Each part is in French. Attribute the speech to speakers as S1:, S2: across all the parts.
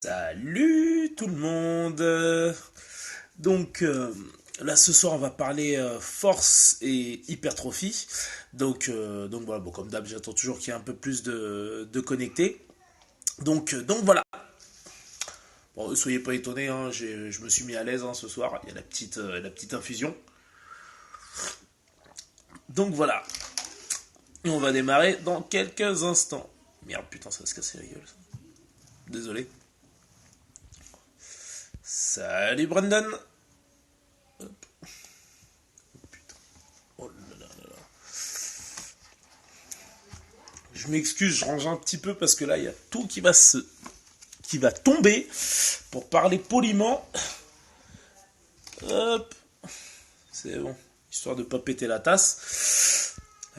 S1: Salut tout le monde. Donc là ce soir on va parler force et hypertrophie. Donc voilà, bon, comme d'hab j'attends toujours qu'il y ait un peu plus de connectés. Donc voilà. Bon, soyez pas étonnés, hein, je me suis mis à l'aise ce soir. Il y a la petite infusion. Donc voilà. Et on va démarrer dans quelques instants. Merde, putain, ça va se casser la gueule. Désolé. Salut Brandon. Oh là là là là. Je m'excuse, je range un petit peu parce que là, il y a tout qui va tomber. Pour parler poliment, hop, c'est bon, histoire de pas péter la tasse.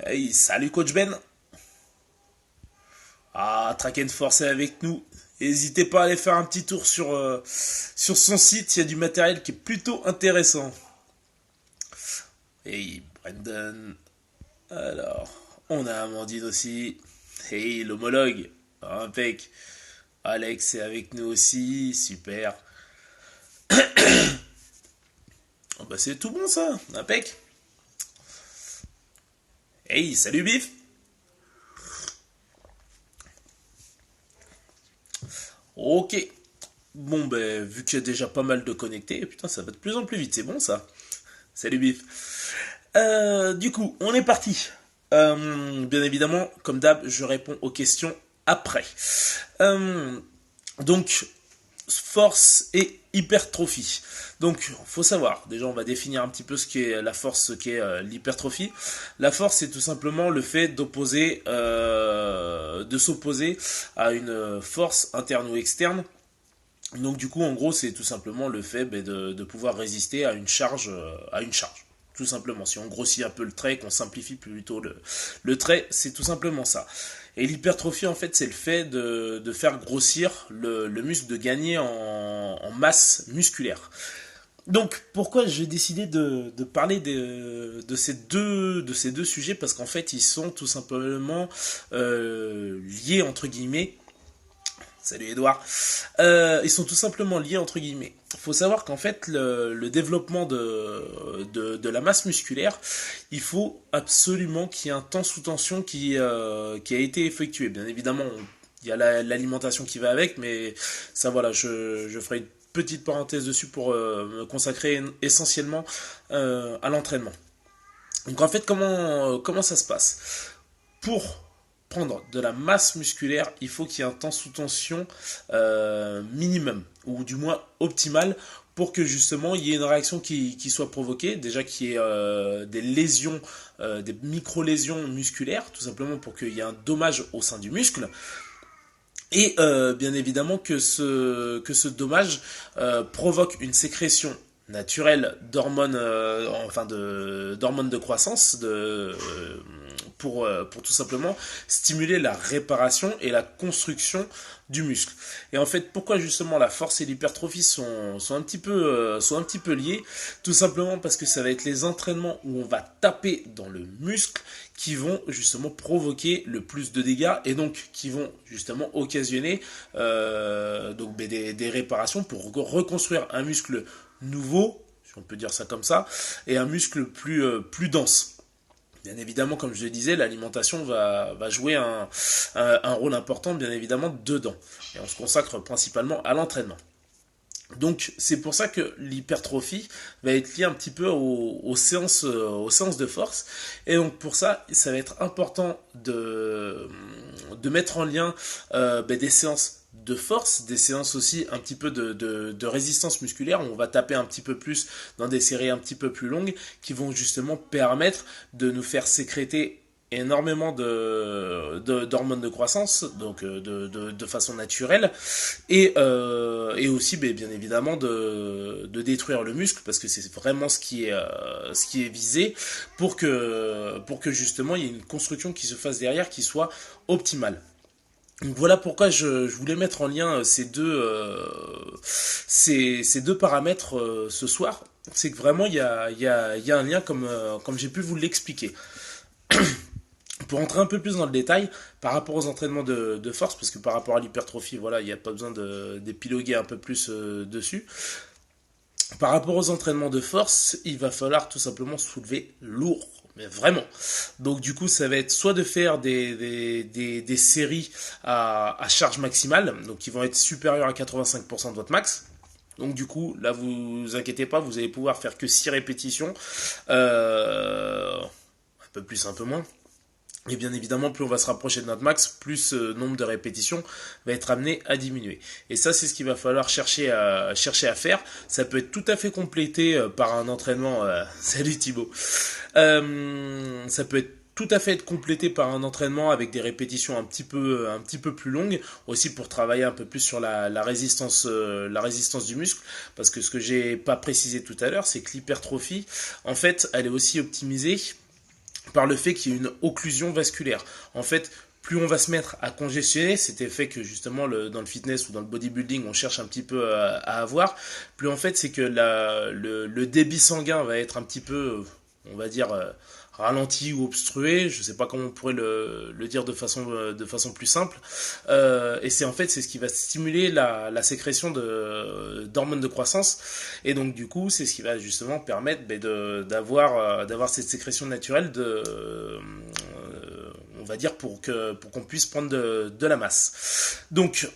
S1: Hey, salut Coach Ben. Ah, Track and Force est avec nous. N'hésitez pas à aller faire un petit tour sur son site, il y a du matériel qui est plutôt intéressant. Hey, Brandon. Alors, on a Amandine aussi. Hey, l'homologue. Impec. Alex est avec nous aussi, super. Oh bah c'est tout bon ça, impec. Hey, salut Bif. Ok. Bon ben, vu qu'il y a déjà pas mal de connectés, putain ça va de plus en plus vite, c'est bon ça. Salut Bif. Du coup, on est parti. Bien évidemment, comme d'hab, je réponds aux questions après. Euh, donc, force et hypertrophie. Donc, faut savoir, déjà on va définir un petit peu ce qu'est la force, ce qu'est l'hypertrophie. La force, c'est tout simplement le fait de s'opposer à une force interne ou externe. Donc du coup, en gros, c'est tout simplement le fait de pouvoir résister à une charge. Tout simplement. Si on grossit un peu le trait, qu'on simplifie plutôt le trait, c'est tout simplement ça. Et l'hypertrophie, en fait, c'est le fait de faire grossir le muscle, de gagner en masse musculaire. Donc, pourquoi j'ai décidé de parler de ces deux sujets? Parce qu'en fait, ils sont tout simplement liés, entre guillemets. Salut Edouard. Ils sont tout simplement liés entre guillemets. Il faut savoir qu'en fait, le développement de la masse musculaire, il faut absolument qu'il y ait un temps sous tension qui a été effectué. Bien évidemment, il y a l'alimentation qui va avec, mais ça voilà, je ferai une petite parenthèse dessus pour me consacrer essentiellement à l'entraînement. Donc en fait, comment ça se passe? Pour prendre de la masse musculaire, il faut qu'il y ait un temps sous tension minimum, ou du moins optimal, pour que justement il y ait une réaction qui soit provoquée, déjà qu'il y ait des lésions, des micro-lésions musculaires, tout simplement pour qu'il y ait un dommage au sein du muscle. Et bien évidemment que ce dommage provoque une sécrétion naturelle d'hormones, d'hormones de croissance, pour tout simplement stimuler la réparation et la construction du muscle. Et en fait, pourquoi justement la force et l'hypertrophie sont un petit peu liés? Tout simplement parce que ça va être les entraînements où on va taper dans le muscle qui vont justement provoquer le plus de dégâts et donc qui vont justement occasionner des réparations pour reconstruire un muscle nouveau, si on peut dire ça comme ça, et un muscle plus dense. Bien évidemment, comme je le disais, l'alimentation va jouer un rôle important, bien évidemment, dedans. Et on se consacre principalement à l'entraînement. Donc c'est pour ça que l'hypertrophie va être liée un petit peu aux séances de force. Et donc pour ça, ça va être important de mettre en lien des séances de force, des séances aussi un petit peu de résistance musculaire, où on va taper un petit peu plus dans des séries un petit peu plus longues, qui vont justement permettre de nous faire sécréter énormément d'hormones de croissance, donc de façon naturelle, et aussi bien évidemment de détruire le muscle, parce que c'est vraiment ce qui est visé pour que justement il y ait une construction qui se fasse derrière qui soit optimale. Donc voilà pourquoi je voulais mettre en lien ces deux paramètres ce soir. C'est que vraiment il y a un lien comme j'ai pu vous l'expliquer. Pour entrer un peu plus dans le détail, par rapport aux entraînements de force, parce que par rapport à l'hypertrophie, voilà, il n'y a pas besoin d'épiloguer un peu plus dessus. Par rapport aux entraînements de force, il va falloir tout simplement soulever lourd, mais vraiment. Donc du coup, ça va être soit de faire des séries à charge maximale, donc qui vont être supérieures à 85% de votre max. Donc du coup, là, vous inquiétez pas, vous allez pouvoir faire que 6 répétitions, un peu plus, un peu moins. Et bien évidemment, plus on va se rapprocher de notre max, plus ce nombre de répétitions va être amené à diminuer. Et ça, c'est ce qu'il va falloir chercher à faire. Ça peut être tout à fait complété par un entraînement. Salut Thibaut. Ça peut être tout à fait être complété par un entraînement avec des répétitions un petit peu plus longues, aussi pour travailler un peu plus sur la résistance du muscle, parce que ce que j'ai pas précisé tout à l'heure, c'est que l'hypertrophie, en fait, elle est aussi optimisée par le fait qu'il y ait une occlusion vasculaire. En fait, plus on va se mettre à congestionner, cet effet que justement dans le fitness ou dans le bodybuilding on cherche un petit peu à avoir, plus en fait c'est que le débit sanguin va être un petit peu, on va dire, ralenti ou obstrué, je ne sais pas comment on pourrait le dire de façon plus simple, et c'est en fait c'est ce qui va stimuler la sécrétion d'hormones de croissance, et donc du coup c'est ce qui va justement permettre d'avoir cette sécrétion naturelle on va dire pour qu'on puisse prendre de la masse. Donc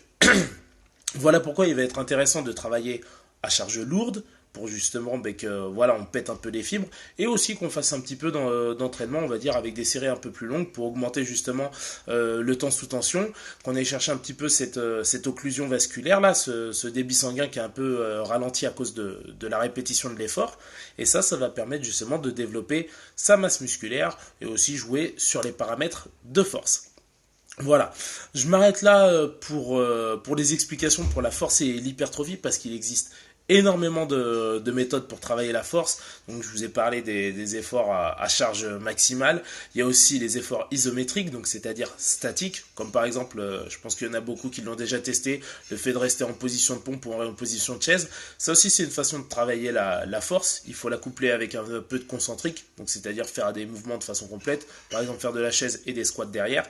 S1: voilà pourquoi il va être intéressant de travailler à charge lourde, pour justement que voilà, on pète un peu les fibres, et aussi qu'on fasse un petit peu d'entraînement, on va dire, avec des séries un peu plus longues pour augmenter justement le temps sous tension, qu'on aille chercher un petit peu cette occlusion vasculaire là, ce débit sanguin qui est un peu ralenti à cause de la répétition de l'effort, et ça va permettre justement de développer sa masse musculaire et aussi jouer sur les paramètres de force. Voilà, je m'arrête là pour les explications pour la force et l'hypertrophie, parce qu'il existe énormément de méthodes pour travailler la force. Donc je vous ai parlé des efforts à charge maximale. Il y a aussi les efforts isométriques, donc c'est-à-dire statiques, comme par exemple, je pense qu'il y en a beaucoup qui l'ont déjà testé, le fait de rester en position de pompe ou en position de chaise. Ça aussi c'est une façon de travailler la force. Il faut la coupler avec un peu de concentrique, donc c'est-à-dire faire des mouvements de façon complète, par exemple faire de la chaise et des squats derrière.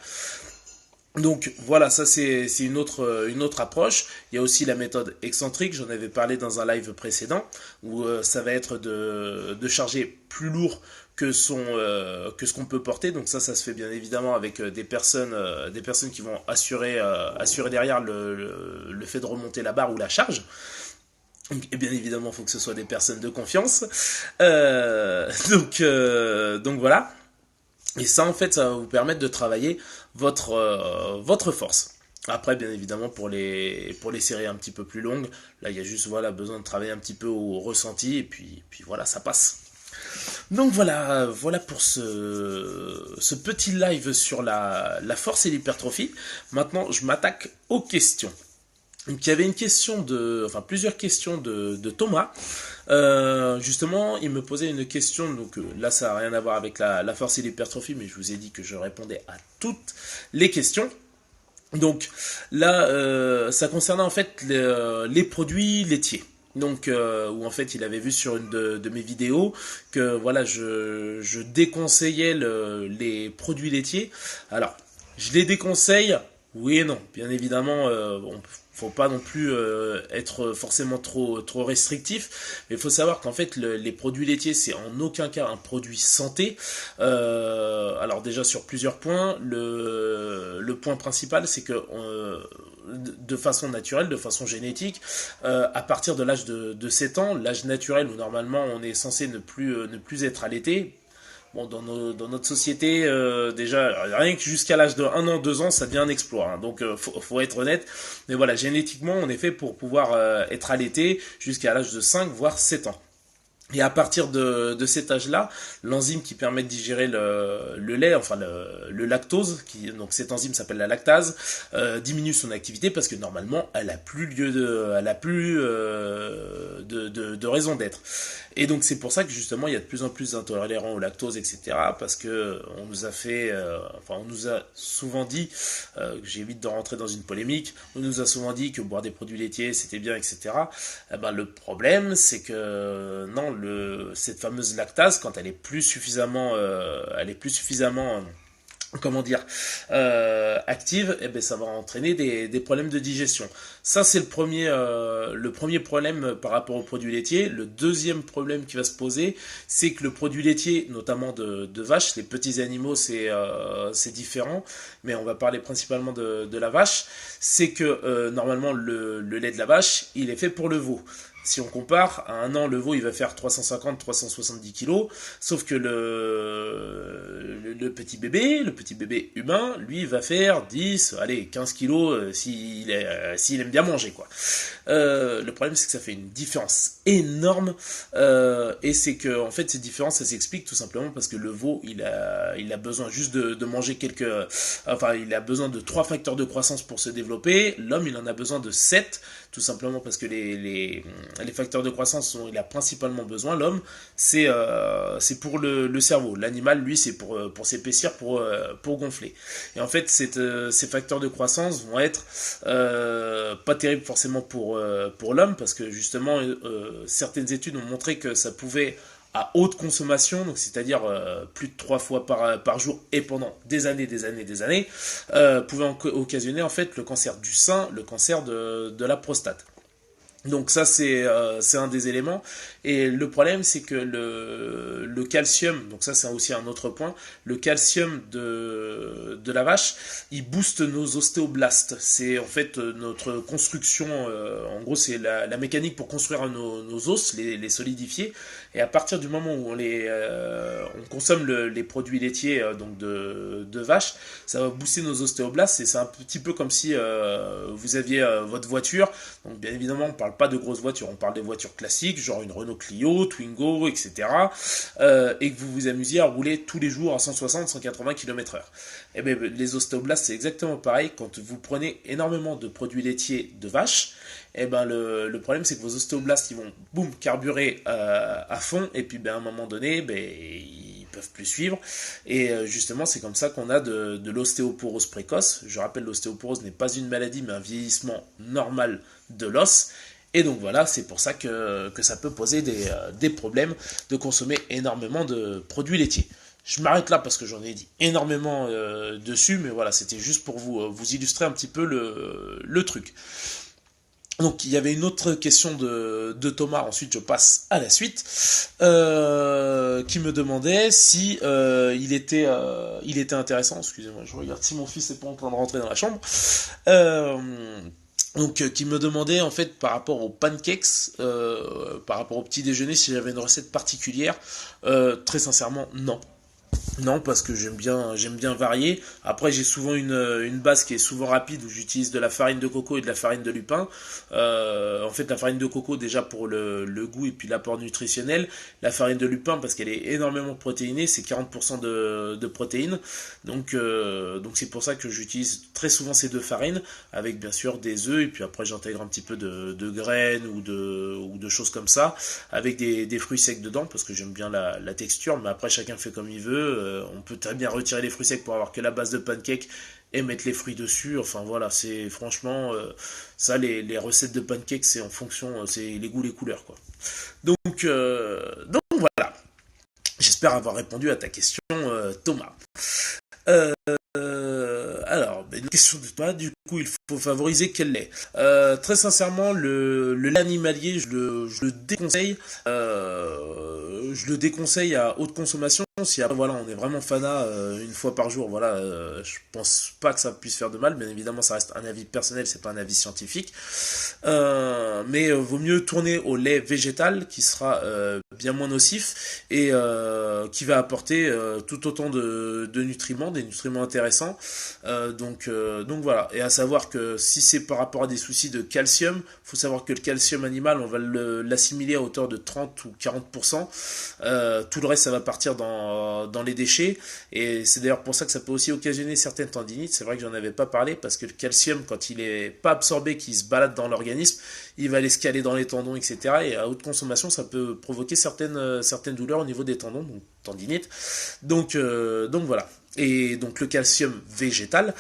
S1: Donc voilà, ça c'est une autre approche. Il y a aussi la méthode excentrique, j'en avais parlé dans un live précédent, où ça va être de charger plus lourd que ce qu'on peut porter. Donc ça se fait bien évidemment avec des personnes qui vont assurer derrière le fait de remonter la barre ou la charge. Et bien évidemment, il faut que ce soit des personnes de confiance. Donc voilà. Et ça, en fait, ça va vous permettre de travailler votre force. Après, bien évidemment, pour les séries un petit peu plus longues, là, il y a juste besoin de travailler un petit peu au ressenti, et puis voilà, ça passe. Donc voilà pour ce petit live sur la force et l'hypertrophie. Maintenant, je m'attaque aux questions. Donc il y avait plusieurs questions de Thomas. Justement, il me posait une question, donc là ça n'a rien à voir avec la force et l'hypertrophie, mais je vous ai dit que je répondais à toutes les questions. Donc là, ça concernait en fait les produits laitiers. Donc où en fait il avait vu sur une de mes vidéos que voilà je déconseillais les produits laitiers. Alors je les déconseille, oui et non. Bien évidemment, faut pas non plus être forcément trop restrictif, mais il faut savoir qu'en fait les produits laitiers c'est en aucun cas un produit santé. Alors déjà sur plusieurs points, le point principal c'est que de façon naturelle, de façon génétique, à partir de l'âge de 7 ans, l'âge naturel où normalement on est censé ne plus être allaité. Bon, dans notre société, déjà, rien que jusqu'à l'âge de 1 an, 2 ans, ça devient un exploit. Hein. Donc, faut être honnête. Mais voilà, génétiquement, on est fait pour pouvoir être allaité jusqu'à l'âge de 5, voire 7 ans. Et à partir de cet âge-là, l'enzyme qui permet de digérer le lait, enfin le lactose, donc cette enzyme s'appelle la lactase, diminue son activité parce que normalement elle a plus de raison d'être. Et donc c'est pour ça que justement il y a de plus en plus d'intolérants au lactose, etc. Parce que on nous a souvent dit, j'évite de rentrer dans une polémique, on nous a souvent dit que boire des produits laitiers c'était bien, etc. Eh ben, le problème c'est que non, cette fameuse lactase, quand elle est plus suffisamment comment dire, active, eh ben ça va entraîner des problèmes de digestion. Ça c'est le premier problème par rapport au produit laitier. Le deuxième problème qui va se poser, c'est que le produit laitier, notamment de vache, les petits animaux c'est différent, mais on va parler principalement de la vache, c'est que normalement le lait de la vache, il est fait pour le veau. Si on compare, à un an, le veau, il va faire 350-370 kilos, sauf que le le petit bébé humain, lui, il va faire 10, allez, 15 kilos s'il aime bien manger, quoi. Le problème, c'est que ça fait une différence énorme, et c'est que, en fait, cette différence, ça s'explique tout simplement parce que le veau, il a besoin juste de manger enfin, il a besoin de 3 facteurs de croissance pour se développer. L'homme, il en a besoin de 7, tout simplement parce que les facteurs de croissance dont il a principalement besoin, l'homme, c'est pour le cerveau. L'animal, lui, c'est pour s'épaissir, pour gonfler. Et en fait, ces facteurs de croissance vont être pas terribles forcément pour l'homme, parce que justement, certaines études ont montré que ça pouvait à haute consommation, donc c'est-à-dire plus de 3 fois par jour et pendant des années, pouvait occasionner en fait le cancer du sein, le cancer de la prostate. Donc ça c'est un des éléments, et le problème c'est que le calcium, donc ça c'est aussi un autre point, le calcium de la vache, il booste nos ostéoblastes. C'est en fait notre construction, en gros c'est la mécanique pour construire nos os, les solidifier, et à partir du moment où on consomme les produits laitiers donc de vache, ça va booster nos ostéoblastes, et c'est un petit peu comme si vous aviez votre voiture. Donc bien évidemment on parle pas de grosses voitures, on parle des voitures classiques, genre une Renault Clio, Twingo, etc. Et que vous vous amusiez à rouler tous les jours à 160-180 km/h. Et bien les ostéoblastes, c'est exactement pareil. Quand vous prenez énormément de produits laitiers de vache, et ben le problème c'est que vos ostéoblastes ils vont boum carburer à fond, et puis ben à un moment donné ils peuvent plus suivre, et justement c'est comme ça qu'on a de l'ostéoporose précoce. Je rappelle, l'ostéoporose n'est pas une maladie mais un vieillissement normal de l'os. Et donc voilà, c'est pour ça que ça peut poser des problèmes de consommer énormément de produits laitiers. Je m'arrête là parce que j'en ai dit énormément dessus, mais voilà, c'était juste pour vous illustrer un petit peu le truc. Donc il y avait une autre question de Thomas, ensuite je passe à la suite, qui me demandait si il était intéressant, excusez-moi, je regarde si mon fils est pas en train de rentrer dans la chambre, qui me demandait en fait par rapport aux pancakes, par rapport au petit déjeuner, si j'avais une recette particulière. Très sincèrement, non. Non, parce que j'aime bien varier. Après, j'ai souvent une base qui est souvent rapide, où j'utilise de la farine de coco et de la farine de lupin. En fait, la farine de coco déjà pour le goût et puis l'apport nutritionnel. La farine de lupin parce qu'elle est énormément protéinée, c'est 40% de protéines. Donc c'est pour ça que j'utilise très souvent ces deux farines, avec bien sûr des œufs, et puis après j'intègre un petit peu de graines ou de choses comme ça, avec des fruits secs dedans, parce que j'aime bien la texture, mais après chacun fait comme il veut. On peut très bien retirer les fruits secs pour avoir que la base de pancake et mettre les fruits dessus. Enfin voilà, c'est franchement ça, les recettes de pancakes, c'est en fonction, c'est les goûts, les couleurs, quoi. Donc voilà. J'espère avoir répondu à ta question, Thomas. Alors, une question de toi, du coup, il faut favoriser quel lait. Très sincèrement, le lait animalier, je le déconseille. Je le déconseille à haute consommation. Si après, voilà, on est vraiment fanat une fois par jour, voilà, je pense pas que ça puisse faire de mal. Bien évidemment, ça reste un avis personnel, c'est pas un avis scientifique. Mais vaut mieux tourner au lait végétal, qui sera bien moins nocif, et qui va apporter tout autant de nutriments, des nutriments intéressants. Donc voilà. Et à savoir que si c'est par rapport à des soucis de calcium, faut savoir que le calcium animal, on va l'assimiler à hauteur de 30 ou 40%. Tout le reste, ça va partir dans les déchets. Et c'est d'ailleurs pour ça que ça peut aussi occasionner certaines tendinites. C'est vrai que j'en avais pas parlé, parce que le calcium, quand il est pas absorbé, qu'il se balade dans l'organisme, il va aller se caler dans les tendons, etc. Et à haute consommation, ça peut provoquer certaines douleurs au niveau des tendons, donc tendinite. Donc voilà. Et donc le calcium végétal,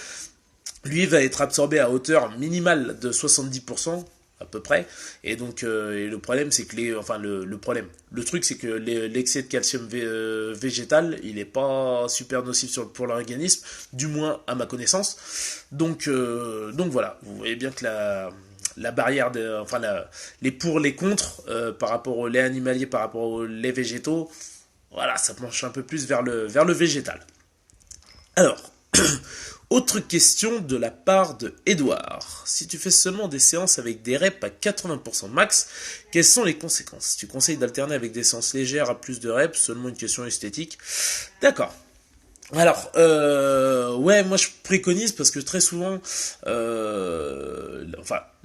S1: lui, va être absorbé à hauteur minimale de 70%. à peu près. Et donc, et le problème, c'est que le truc, c'est que l'excès de calcium végétal, il n'est pas super nocif pour l'organisme, du moins à ma connaissance. Donc voilà, vous voyez bien que la barrière, les pour, les contre, par rapport au lait animalier, par rapport au lait végétaux, voilà, ça penche un peu plus vers le végétal. Alors, autre question de la part de Edouard. Si tu fais seulement des séances avec des reps à 80% max, quelles sont les conséquences? Tu conseilles d'alterner avec des séances légères à plus de reps, seulement une question esthétique. D'accord. Alors, ouais, moi je préconise parce que très souvent,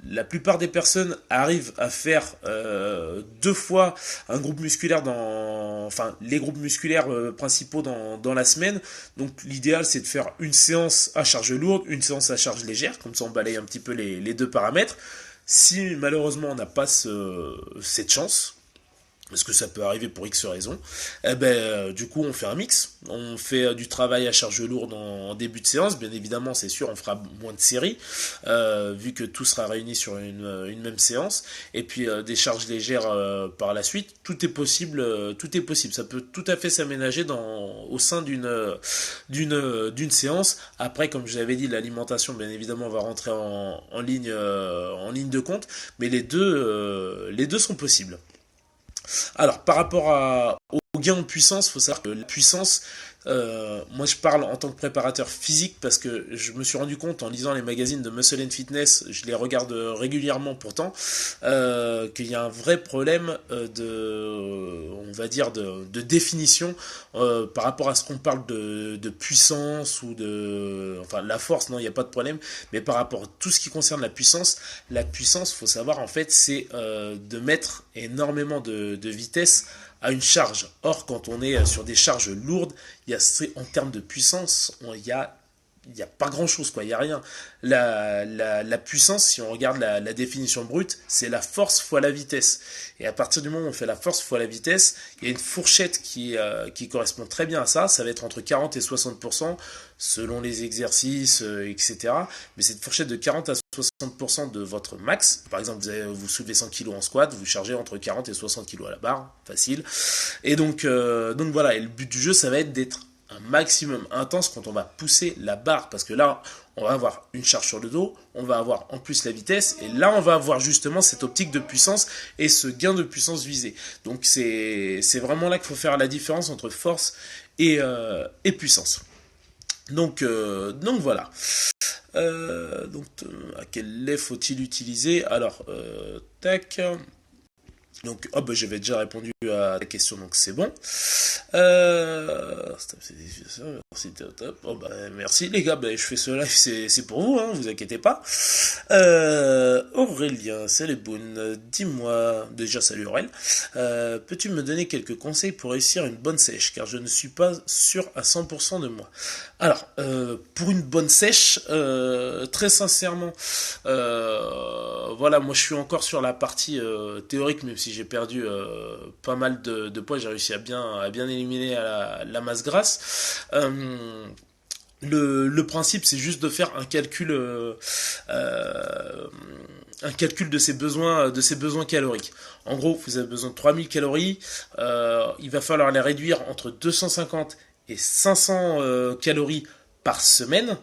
S1: la plupart des personnes arrivent à faire 2 fois un groupe musculaire les groupes musculaires principaux dans la semaine. Donc l'idéal c'est de faire une séance à charge lourde, une séance à charge légère, comme ça on balaye un petit peu les deux paramètres. Si malheureusement on n'a pas cette chance, parce que ça peut arriver pour X raisons, du coup on fait un mix, on fait du travail à charge lourde en début de séance, bien évidemment c'est sûr on fera moins de séries, vu que tout sera réuni sur une même séance, et puis des charges légères par la suite, tout est possible, ça peut tout à fait s'aménager au sein d'une séance. Après, comme je l'avais dit, l'alimentation bien évidemment va rentrer en ligne de compte, mais les deux sont possibles. Alors, par rapport au gain en puissance, il faut savoir que la puissance, moi je parle en tant que préparateur physique parce que je me suis rendu compte en lisant les magazines de Muscle and Fitness, je les regarde régulièrement pourtant, qu'il y a un vrai problème on va dire, de définition par rapport à ce qu'on parle de puissance ou la force, non, il n'y a pas de problème, mais par rapport à tout ce qui concerne la puissance, faut savoir en fait, c'est de mettre énormément de vitesse à une charge. Or, quand on est sur des charges lourdes, en termes de puissance, il y a pas grand chose, quoi, il n'y a rien. La puissance, si on regarde la définition brute, c'est la force fois la vitesse. Et à partir du moment où on fait la force fois la vitesse, il y a une fourchette qui correspond très bien à ça. Ça va être entre 40 et 60% selon les exercices, etc. Mais cette fourchette de 40 à 60% de votre max, par exemple, vous soulevez 100 kg en squat, vous chargez entre 40 et 60 kg à la barre, facile. Et donc voilà, et le but du jeu, ça va être d'être un maximum intense quand on va pousser la barre, parce que là on va avoir une charge sur le dos, on va avoir en plus la vitesse, et là on va avoir justement cette optique de puissance et ce gain de puissance visé. Donc c'est vraiment là qu'il faut faire la différence entre force et puissance. Donc voilà. À quel lait faut-il utiliser? Alors, tac. Donc, j'avais déjà répondu à la question, donc c'est bon. Merci, top. Merci les gars, je fais ce live, c'est pour vous, hein, vous inquiétez pas. Aurélien, salut Boone, dis-moi, déjà salut Aurel, peux-tu me donner quelques conseils pour réussir une bonne sèche, car je ne suis pas sûr à 100% de moi. Alors, pour une bonne sèche, très sincèrement, moi je suis encore sur la partie théorique, même si j'ai perdu pas mal de poids, j'ai réussi à bien éliminer la masse grasse. Le principe, c'est juste de faire un calcul de ses besoins caloriques. En gros, vous avez besoin de 3000 calories, il va falloir les réduire entre 250 et 500 calories par semaine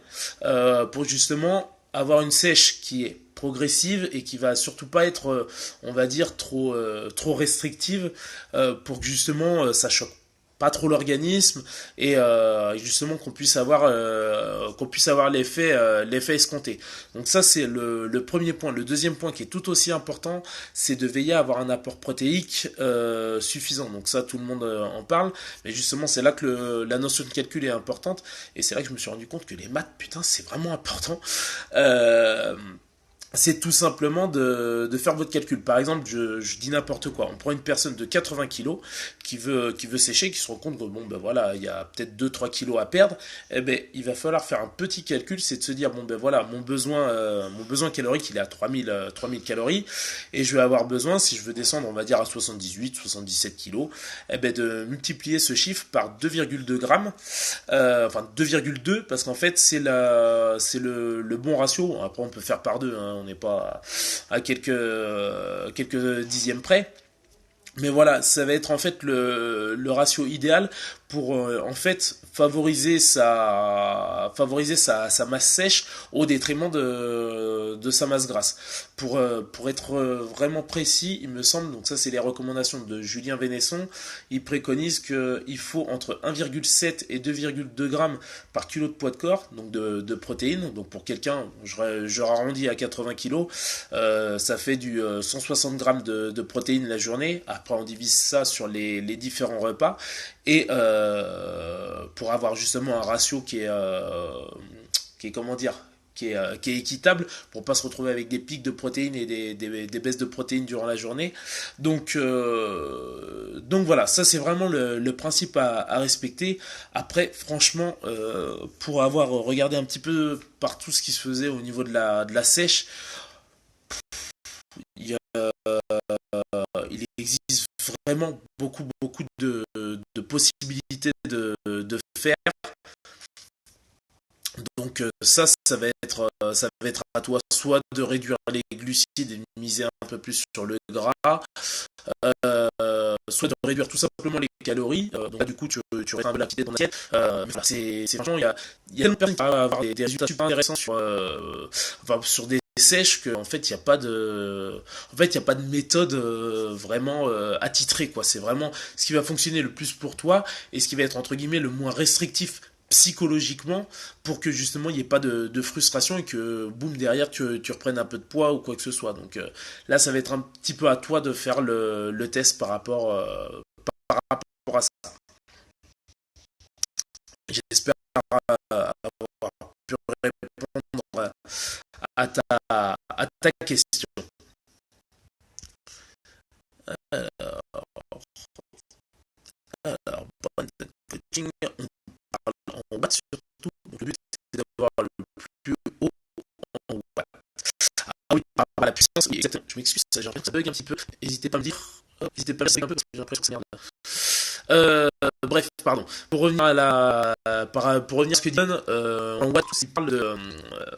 S1: pour justement avoir une sèche qui est progressive et qui va surtout pas être, on va dire, trop restrictive pour que justement ça choque pas trop l'organisme et justement qu'on puisse avoir l'effet escompté. Donc ça c'est le premier point. Le deuxième point qui est tout aussi important, c'est de veiller à avoir un apport protéique suffisant. Donc ça tout le monde en parle, mais justement c'est là que la notion de calcul est importante et c'est là que je me suis rendu compte que les maths, putain, c'est vraiment important. C'est tout simplement de faire votre calcul. Par exemple, je dis n'importe quoi. On prend une personne de 80 kg qui veut sécher, qui se rend compte que il y a peut-être 2-3 kg à perdre. Il va falloir faire un petit calcul, c'est de se dire mon besoin calorique, il est à 3000 calories et je vais avoir besoin, si je veux descendre, on va dire à 78-77 kg, de multiplier ce chiffre par 2,2 grammes, 2,2 parce qu'en fait c'est le bon ratio. Après on peut faire par deux, hein. n'est pas à quelques dixièmes près. Mais voilà, ça va être en fait le ratio idéal pour en fait favoriser sa masse sèche au détriment de sa masse grasse. Pour être vraiment précis, il me semble, donc ça c'est les recommandations de Julien Vénesson, il préconise qu'il faut entre 1,7 et 2,2 grammes par kilo de poids de corps, donc de protéines. Donc pour quelqu'un, je arrondis à 80 kilos, ça fait du 160 grammes de protéines la journée. Après on divise ça sur les différents repas et pour avoir justement un ratio qui est comment dire, qui est équitable pour pas se retrouver avec des pics de protéines et des baisses de protéines durant la journée. Donc voilà, ça c'est vraiment le principe à respecter. Après, franchement, pour avoir regardé un petit peu par tout ce qui se faisait au niveau de la sèche, il, y a, il existe vraiment beaucoup de possibilités de faire. Donc ça va être à toi soit de réduire les glucides et miser un peu plus sur le gras, soit de réduire tout simplement les calories. Donc là, du coup, tu restes un peu la petite de ton assiette. Mais voilà, franchement, il y a tellement de personnes qui arrivent à avoir des résultats super intéressants sur des sèches qu'en fait, il n'y a pas de méthode vraiment attitrée, quoi. C'est vraiment ce qui va fonctionner le plus pour toi et ce qui va être entre guillemets le moins restrictif psychologiquement pour que justement il n'y ait pas de frustration et que boum derrière tu reprennes un peu de poids ou quoi que ce soit. Donc là ça va être un petit peu à toi de faire le test par rapport à ça. J'espère avoir pu répondre à ta question. Alors, coaching, on bat surtout. Donc le but c'est d'avoir le plus haut en watt. Ah oui, par rapport à la puissance, oui, exactement. Je m'excuse, j'ai l'impression que ça bug un petit peu. N'hésitez pas à me dire. N'hésitez pas à me dire un peu parce que j'ai l'impression que c'est merde. Bref, pardon. Pour revenir pour revenir à ce que dit Don, en watts,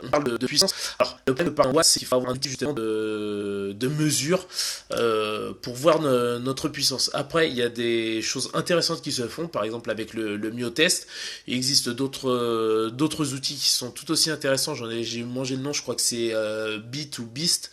S1: on parle de puissance. Alors, le problème de parler en watts, c'est qu'il faut avoir un outil justement de mesure pour voir notre puissance. Après, il y a des choses intéressantes qui se font, par exemple avec le myotest. Il existe d'autres outils qui sont tout aussi intéressants. J'ai mangé le nom, je crois que c'est Beat ou Beast.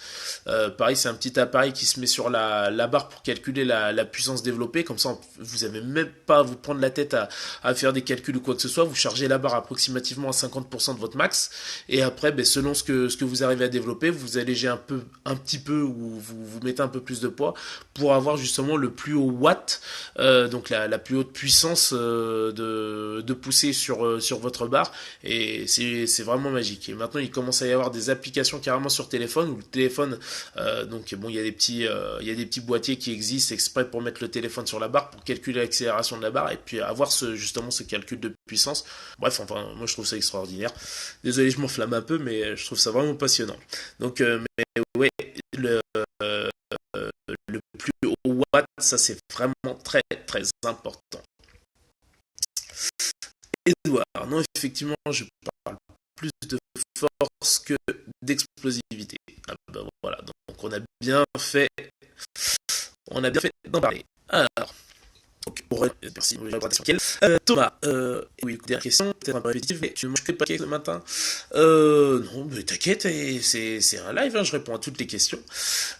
S1: Pareil, c'est un petit appareil qui se met sur la barre pour calculer la puissance développée. Comme ça, vous n'avez même pas à vous prendre la tête à faire des calculs ou quoi que ce soit. Vous chargez la barre approximativement à 50% de votre max. Et après, selon ce que vous arrivez à développer, vous allégez un petit peu ou vous mettez un peu plus de poids pour avoir justement le plus haut watt, donc la plus haute puissance de pousser sur votre barre. Et c'est vraiment magique. Et maintenant, il commence à y avoir des applications carrément sur téléphone où le téléphone, donc bon, il y a des petits boîtiers qui existent exprès pour mettre le téléphone sur la barre pour calculer l'accélération de la barre et puis avoir justement ce calcul de puissance. Bref, enfin, moi je trouve ça extraordinaire. Désolé, je m'enflamme un peu, mais je trouve ça vraiment passionnant. Donc, mais ouais, le plus haut watt, ça c'est vraiment très très important. Edouard, non, effectivement, je parle plus de force que d'explosivité. Ah ben voilà, donc on a bien fait d'en parler. Alors, merci, Thomas, oui, écoute, dernière question, peut-être un peu répétitive, mais tu ne manges que de pancakes le matin? Non, mais t'inquiète, c'est un live, hein, je réponds à toutes les questions.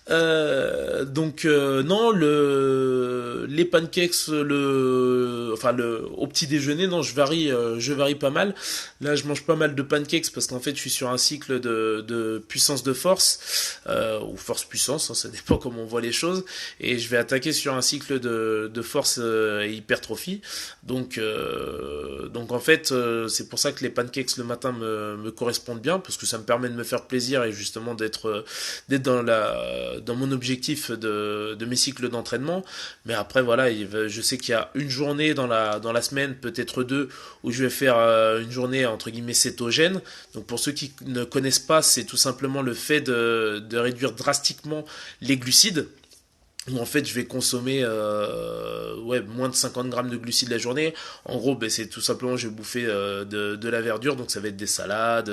S1: Donc, non, les pancakes, au petit déjeuner, non, je varie pas mal. Là, je mange pas mal de pancakes parce qu'en fait, je suis sur un cycle de puissance de force, ou force-puissance, hein, ça dépend comment on voit les choses, et je vais attaquer sur un cycle de force et hypertrophie. Donc en fait, c'est pour ça que les pancakes le matin me correspondent bien, parce que ça me permet de me faire plaisir et justement d'être dans mon objectif de mes cycles d'entraînement. Mais après voilà, je sais qu'il y a une journée dans la semaine, peut-être deux, où je vais faire une journée entre guillemets cétogène. Donc pour ceux qui ne connaissent pas, c'est tout simplement le fait de réduire drastiquement les glucides. où en fait je vais consommer ouais, moins de 50 grammes de glucides la journée. En gros, ben, c'est tout simplement, je vais bouffer de la verdure, donc ça va être des salades,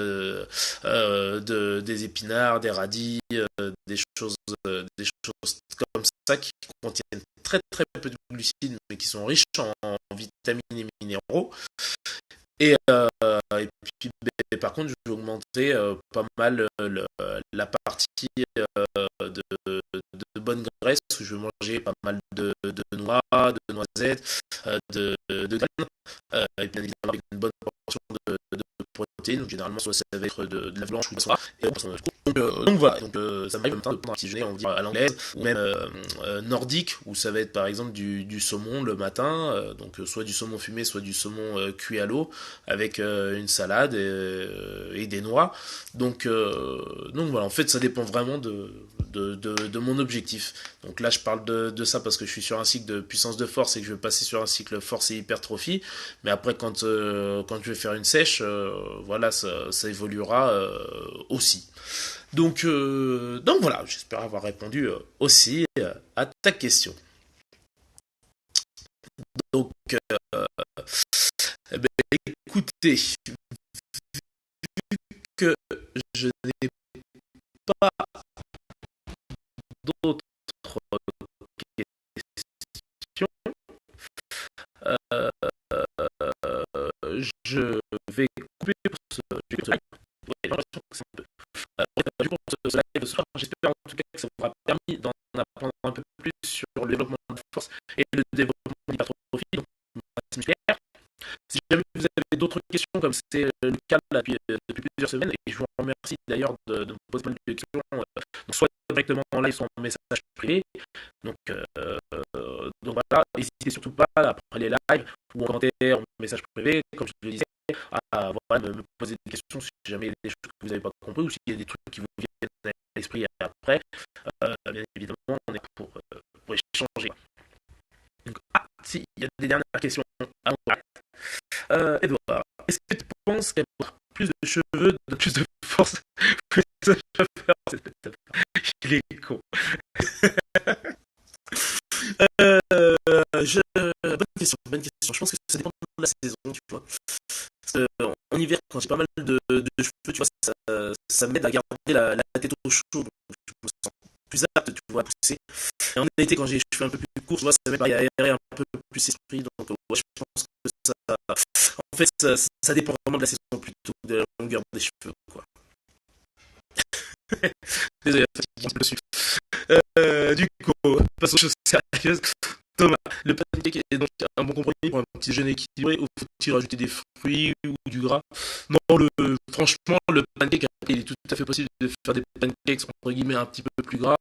S1: des épinards, des radis, des choses comme ça qui contiennent très très peu de glucides, mais qui sont riches en vitamines et minéraux. Et puis, ben, par contre, je vais augmenter pas mal la partie de bonne graisse, où je vais manger pas mal de noix, de noisettes, de graines, et bien évidemment avec une bonne portion de protéines. Donc, généralement, soit ça va être de la blanche ou de la soie. Donc voilà, ça m'arrive en même temps de prendre un petit déjeuner, on va dire à l'anglaise, ou même nordique, où ça va être par exemple du saumon le matin, donc soit du saumon fumé, soit du saumon cuit à l'eau, avec une salade et des noix. Donc voilà, en fait, ça dépend vraiment de mon objectif. Donc là, je parle de ça parce que je suis sur un cycle de puissance de force et que je vais passer sur un cycle force et hypertrophie. Mais après, quand je vais faire une sèche, voilà, ça évoluera aussi. Donc voilà, j'espère avoir répondu aussi à ta question. Donc, eh ben, écoutez, que je n'ai pas d'autres questions, euh, je vais couper pour ce live. Ouais, j'ai l'impression que c'est un peu. Du coup, pour ce live de ce soir, j'espère en tout cas que ça vous aura permis d'en apprendre un peu plus sur le développement de force et le développement d'hypertrophie, donc masse musculaire. Si jamais vous avez d'autres questions, comme c'est le cas là, depuis plusieurs semaines, et je vous remercie d'ailleurs de me poser pas mal de questions, donc soit directement en live, soit en message privé. Donc voilà, n'hésitez surtout pas après les lives ou en commentaire ou en message privé, comme je le disais, à voilà, me poser des questions si jamais il y a des choses que vous n'avez pas compris ou s'il y a des trucs qui vous viennent à l'esprit après. Bien évidemment, on est pour échanger. Donc, si, il y a des dernières questions à vous. Edouard, est-ce que tu penses qu'avoir plus de cheveux donne plus de force que ce cheveux? Il est con. Euh, bonne question, bonne question. Je pense que ça dépend de la saison, tu vois. En hiver, quand j'ai pas mal de cheveux, tu vois, ça m'aide à garder la tête au chaud. Donc je me sens plus apte, tu vois, à pousser. Et en été, quand j'ai les cheveux un peu plus courts, tu vois, ça m'aide à aérer un peu plus l'esprit. Donc ouais, je pense que en fait, ça dépend vraiment de la saison plutôt que de la longueur des cheveux, quoi. Désolé, je me suis. Du coup, passons aux choses sérieuses. Thomas, le pancake est donc un bon compromis pour un petit déjeuner équilibré ou faut-il rajouter des fruits ou du gras? Non, franchement, le pancake, il est tout à fait possible de faire des pancakes entre guillemets un petit peu plus gras,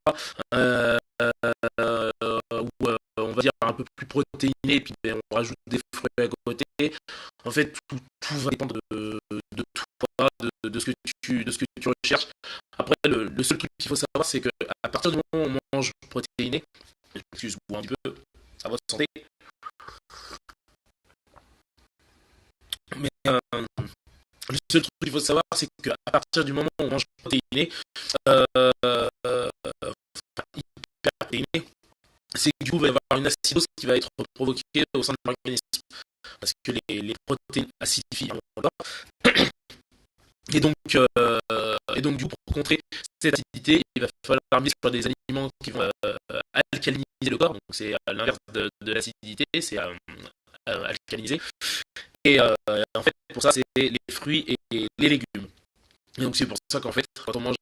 S1: euh, ou on va dire un peu plus protéinés, et puis ben, on rajoute des fruits à côté. En fait, tout va dépendre de toi, de ce que tu recherches. Après, le seul truc qu'il faut savoir, c'est que à partir du moment où on mange protéiné, excuse-moi un petit peu, à votre santé. Mais le seul truc qu'il faut savoir, c'est qu'à partir du moment où on mange protéiné, euh, hyper c'est que du coup, il va y avoir une acidose qui va être provoquée au sein de l'organisme. Parce que les protéines acidifient en corps. Et donc, du coup, pour contrer cette acidité, il va falloir miser sur des aliments qui vont alcaliniser le corps. Donc, c'est l'inverse de l'acidité, c'est alcaliniser. Et en fait, pour ça, c'est les fruits et les légumes. Et donc, c'est pour ça qu'en fait, quand on mange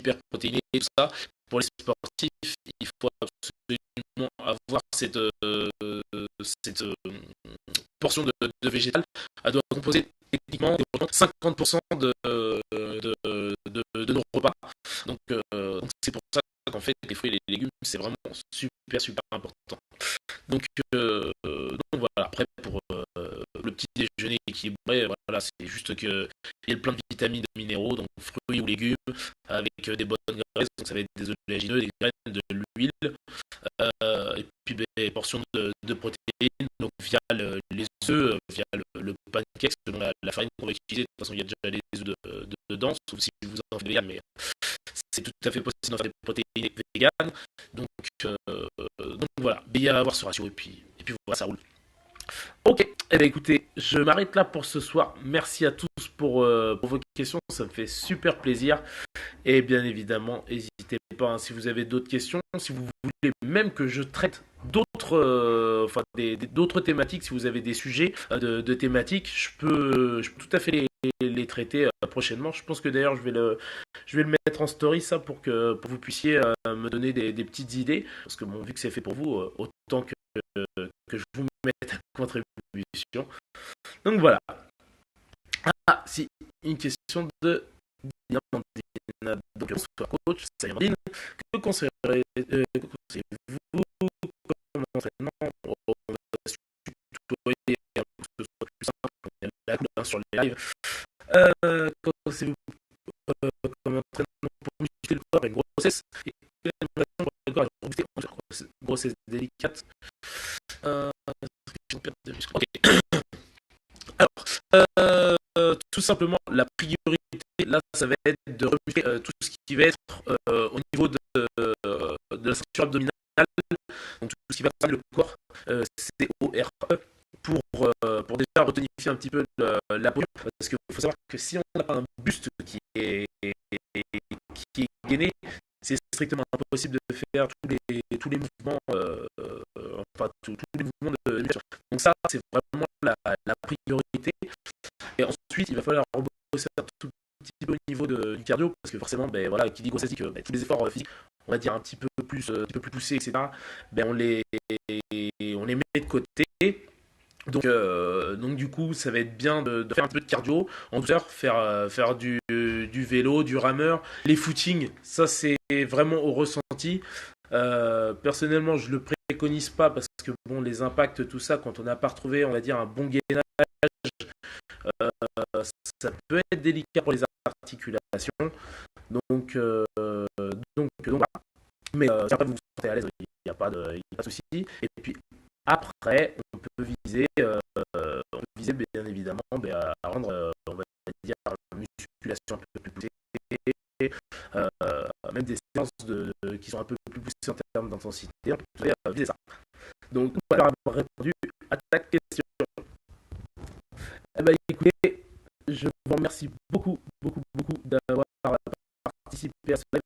S1: hyper protéiné et tout ça, pour les sportifs, il faut absolument avoir cette portion de végétal. Elle doit composer techniquement 50% de nos repas. Donc c'est pour ça qu'en fait, les fruits et les légumes, c'est vraiment super, super important. Donc voilà, après pour le petit déjeuner équilibré, voilà, c'est juste que il y a plein de vitamines, de minéraux, donc fruits ou légumes, avec des bonnes graisses, donc ça va être des oléagineux, des graines, de l'huile, et puis des portions de protéines, donc via les œufs, via le pancake, selon la farine qu'on va utiliser. De toute façon, il y a déjà les œufs dedans, sauf si vous en faites vegan, mais c'est tout à fait possible d'en faire des protéines véganes. Donc, donc voilà, mais il y a à avoir ce ratio, et puis voilà, ça roule. Ok, eh bien, écoutez, je m'arrête là pour ce soir. Merci à tous pour vos questions, ça me fait super plaisir. Et bien évidemment, n'hésitez pas, hein, si vous avez d'autres questions, si vous voulez même que je traite enfin d'autres thématiques, si vous avez des sujets de thématiques, je peux tout à fait les traiter prochainement. Je pense que d'ailleurs je vais le mettre en story ça pour que vous puissiez me donner des petites idées, parce que bon, vu que c'est fait pour vous, autant que je vous mette à contribution. Donc voilà. Ah, si, une question de Diamandine. Donc, bonsoir coach, c'est Diamandine. Que conseillez-vous comme entraînement? On va se tutoyer pour que ce soit plus simple quand il y a la couleur sur les lives. Que conseillez-vous comme entraînement pour muscler le corps avec grossesse et quelle pour le corps avec grossesse délicate? Ok. Alors, tout simplement, la priorité, là, ça va être de remuscler tout ce qui va être au niveau de la ceinture abdominale, donc tout ce qui va concerner le corps, CORE, pour déjà retonifier un petit peu la peau. Parce qu'il faut savoir que si on n'a pas un buste qui est gainé, c'est strictement impossible de faire tous les mouvements, enfin tous les mouvements de musculation. Donc ça, c'est vraiment la priorité. Et ensuite, il va falloir rebosser un tout petit peu au niveau du cardio, parce que forcément, ben, voilà, qui dit grossesse dit que ben, tous les efforts physiques, on va dire un petit peu plus poussés, etc., ben, on les met de côté. Donc du coup, ça va être bien de faire un petit peu de cardio en douceur, faire du vélo, du rameur, les footings, ça c'est vraiment au ressenti. Personnellement, je le préconise pas parce que bon, les impacts, tout ça, quand on n'a pas retrouvé, on va dire, un bon gainage, euh, ça peut être délicat pour les articulations. Donc, euh, donc voilà. Mais si après vous vous sentez à l'aise, il n'y a pas de souci. Et puis après, on peut viser bien évidemment à rendre, on va dire, la musculation un peu plus poussée, euh, même des séances qui sont un peu plus poussées en termes d'intensité. On peut viser ça. Donc, voilà, avoir répondu à ta question. Eh ben, écoutez, je vous remercie beaucoup, beaucoup, beaucoup d'avoir participé à ce live.